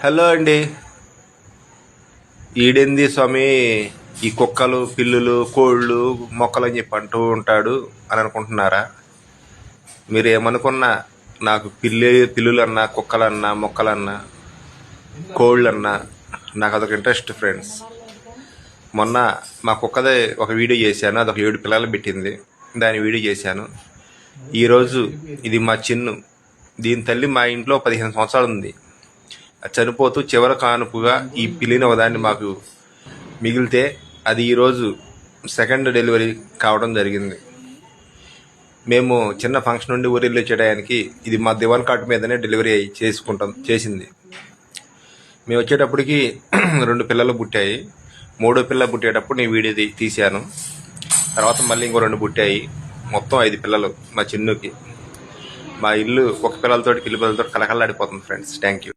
Hello అండి. ఈడెంది స్వామి ఈ కుక్కలు పిల్లులు కోళ్ళు మొక్కలు అని చెప్పి అంటూ ఉంటాడు అని అనుకుంటున్నారా? మీరు ఏమనుకున్నా నాకు పిల్లులన్నా కుక్కలన్నా మొక్కలన్నా కోళ్ళన్నా నాకు అదొక ఇంట్రెస్ట్ ఫ్రెండ్స్. మొన్న మా కుక్కదే ఒక వీడియో చేశాను, అదొక 7 పిల్లలు పెట్టింది, దాని వీడియో చేశాను. ఈరోజు ఇది మా చిన్ను, దీని తల్లి మా ఇంట్లో 15 సంవత్సరాలు ఉంది. చనిపోతూ చివరి కానుపుగా ఈ పిల్లిని ఒకదాన్ని మాకు మిగిలితే అది ఈరోజు సెకండ్ డెలివరీ కావడం జరిగింది. మేము చిన్న ఫంక్షన్ నుండి ఊరిల్లు వచ్చేయడానికి ఇది మా దివాన్ కార్డు మీదనే డెలివరీ చేసింది. మేము వచ్చేటప్పటికి 2 పిల్లలు పుట్టాయి. 3వ పిల్ల పుట్టేటప్పుడు నేను వీడియో తీశాను. తర్వాత మళ్ళీ ఇంకో 2 పుట్టాయి. మొత్తం 5 పిల్లలు మా చిన్నుకి. మా ఇల్లు ఒక పిల్లలతోటి పిల్లి పిల్లలతో కలకల్లాడిపోతుంది ఫ్రెండ్స్. Thank you.